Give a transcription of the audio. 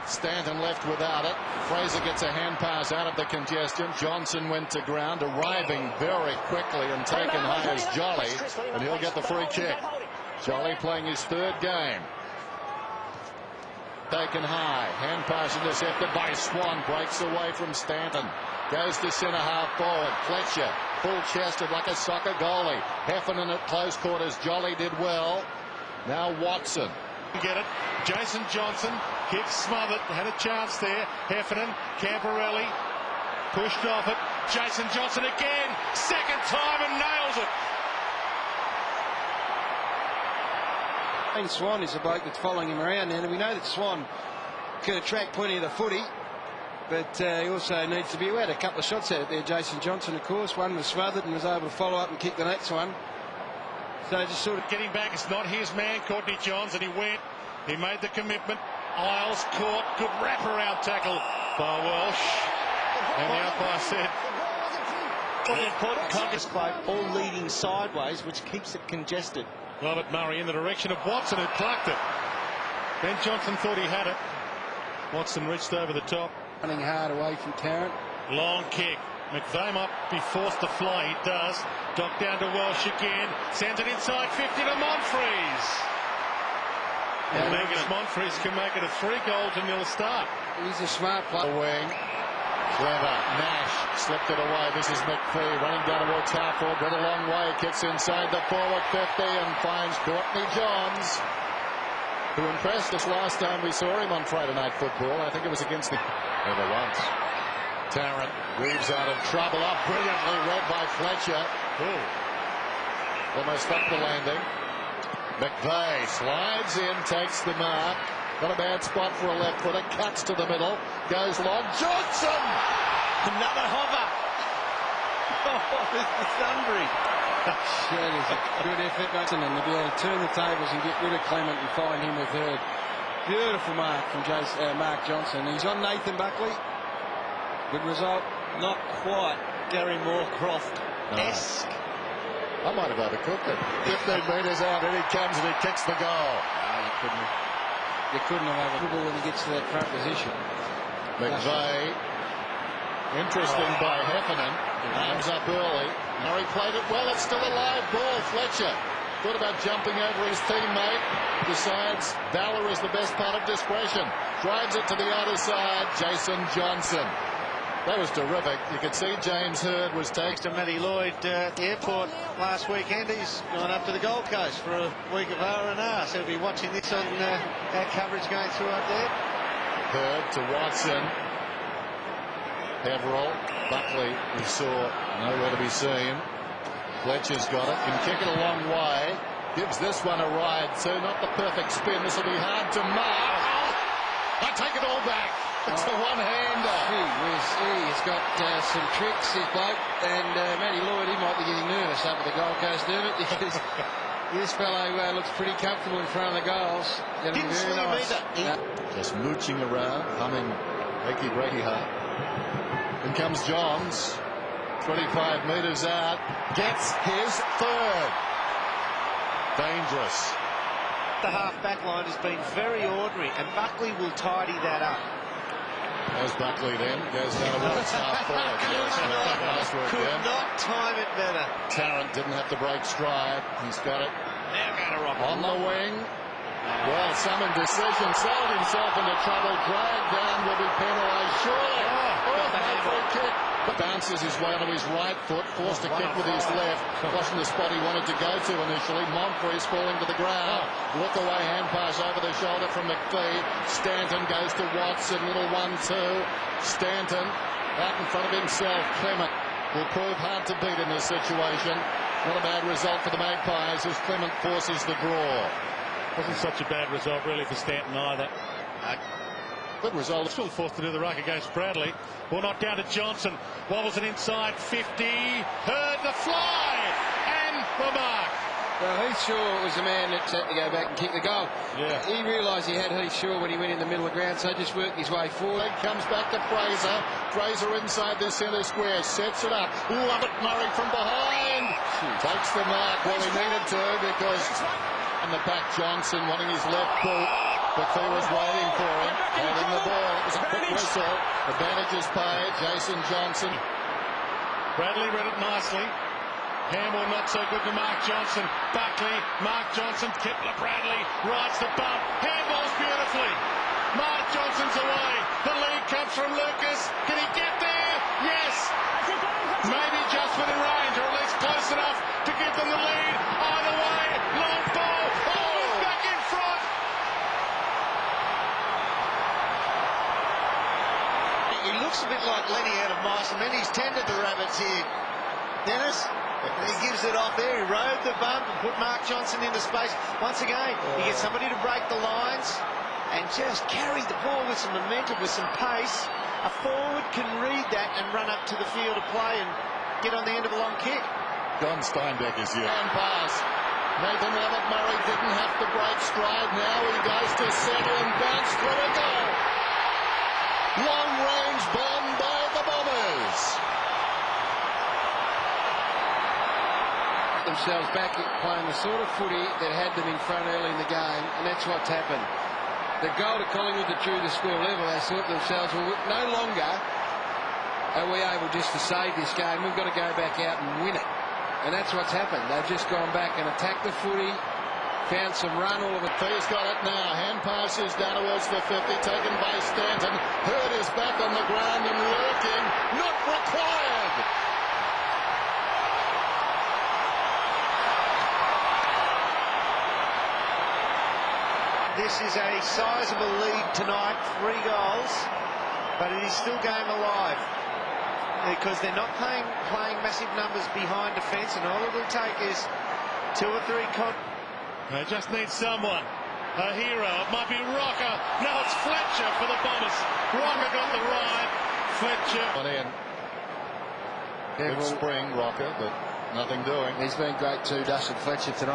Stanton left without it. Fraser gets a hand pass out of the congestion. Johnson went to ground, arriving very quickly and taken high as Jolly, and he'll get the free kick. Jolly playing his third game. Taken high, hand pass intercepted by Swan, breaks away from Stanton, goes to centre half forward. Fletcher full-chested like a soccer goalie. Heffernan at close quarters. Jolly did well. Now Watson. Get it. Jason Johnson kick smothered, had a chance there. Heffernan, Camporelli pushed off it. Jason Johnson again, second time, and nails it. Swan is the bloke that's following him around now, and we know that Swan can attract plenty of the footy, but he also needs to be aware. A couple of shots out there, Jason Johnson, of course. One was smothered and was able to follow up and kick the next one. So just sort of getting back. It's not his man, Courtney Johns, and he went. He made the commitment. Isles caught. Good wraparound tackle by Welsh. And the umpire said, what an important contest play, all leading sideways, which keeps it congested. Robert Murray in the direction of Watson, who plucked it. Ben Johnson thought he had it. Watson reached over the top. Running hard away from Tarrant. Long kick. McVeigh might be forced to fly. He does. Dock down to Welsh again. Sends it inside 50 to Monfries. And Angus Monfries can make it a 3-goal-0 start. He's a smart player. Wing. Clever. Nash slipped it away. This is McPhee running down towards half forward. Got a long way. Kicks inside the forward 50 and finds Courtney Johns, who impressed us last time we saw him on Friday Night Football. I think it was against the... Never once. Tarrant weaves out of trouble. Up brilliantly read by Fletcher. Almost up the landing. McVeigh slides in, takes the mark. Got a bad spot for a left footer. Cuts to the middle. Goes long. Johnson! Another hover. Oh, this is Sunbury. That is a good effort, and to be able to turn the tables and get rid of Clement and find him a third. Beautiful mark from Mark Johnson. He's on Nathan Buckley. Good result. Not quite Gary Moorcroft-esque. I might have overcooked it. 15 metres out, and he comes and he kicks the goal. You couldn't have overcooked when he gets to that front position. McVeigh. Interesting by Heffernan. Arms up early. Murray played it well. It's still a live ball. Fletcher thought about jumping over his teammate. Decides valor is the best part of discretion. Drives it to the other side. Jason Johnson. That was terrific. You could see James Hird was taken to Matty Lloyd at the airport last weekend. He's gone up to the Gold Coast for a week of R&R, so he'll be watching this on our coverage going through up there. Hird to Watson. Everall. Buckley, we saw, nowhere to be seen. Fletcher's got it. Can kick it a long way. Gives this one a ride too. Not the perfect spin. This will be hard to mark. I take it all back. It's a one-hander. He's got some tricks, his bloke, and Matty Lloyd, he might be getting nervous up at the Gold Coast, because this fellow looks pretty comfortable in front of the goals. Didn't see him either. Just mooching around, humming Breaky Breaky Heart. In comes Johns, 25 metres out, gets his third. Dangerous. The half-back line has been very ordinary, and Buckley will tidy that up. There's Buckley then, goes down towards half forward. Could not time it better. Tarrant didn't have to break stride. He's got it. Now going to rock on the wing. Well, some indecision, sold himself into trouble. Dragged down, will be penalised surely. Free kick. But bounces his way onto his right foot, forced to kick with his left. Wasn't the spot he wanted to go to initially. Monfries falling to the ground. Look away, hand pass over the shoulder from McPhee. Stanton goes to Watson, little 1-2. Stanton out in front of himself. Clement will prove hard to beat in this situation. Not a bad result for the Magpies as Clement forces the draw. Wasn't such a bad result really for Stanton either. Good result. Still forced to do the ruck against Bradley. Well, not down to Johnson. Wobbles it inside 50. Heard the fly and the mark. Well, Heath Shaw was the man that had to go back and kick the goal. Yeah. He realised he had Heath Shaw when he went in the middle of the ground, so just worked his way forward. Comes back to Fraser. Fraser inside the centre square. Sets it up. Love it, Murray from behind. Takes the mark. Well, he needed to because in the back, Johnson wanting his left boot. McPhee was waiting for him. Holding the ball. whistle. Advantages paid. Jason Johnson. Bradley read it nicely. Handball not so good to Mark Johnson. Buckley, Mark Johnson, Kepler Bradley rides the bump. Handballs beautifully. Mark Johnson's away. The lead comes from Lucas. Can he get there? Yes. Maybe just within range, or at least close enough to give them the lead. Either way, long ball. Oh, it's back in front. He looks a bit like Lenny out of Mice, and then he's tended the rabbits here. Dennis, he gives it off there. He rode the bump and put Mark Johnson into space. Once again, he gets somebody to break the lines and just carry the ball with some momentum, with some pace. A forward can read that and run up to the field of play and get on the end of a long kick. Don Steinbeck is here. And pass. Nathan Levitt-Murray didn't have to break stride. Now he goes to center and bounce through a goal. Long range bomb by the Bombers. Themselves back playing the sort of footy that had them in front early in the game, and that's what's happened. The goal to Collingwood that drew the score level, they thought themselves, well, no longer are we able just to save this game, we've got to go back out and win it. And that's what's happened. They've just gone back and attacked the footy, found some run, all of it. He's got it now. Hand passes down towards the 50, taken by Stanton. Hurd is back on the ground and lurking. Not required. This is a sizable lead tonight, 3 goals, but it is still game alive because they're not playing massive numbers behind defence, and all it'll take is 2 or 3 They just need someone, a hero. It might be Rocker. No, it's Fletcher for the Bombers. Rocker got the ride. Fletcher. On in. Good spring, Rocker, but nothing doing. He's been great too, Dustin Fletcher, tonight.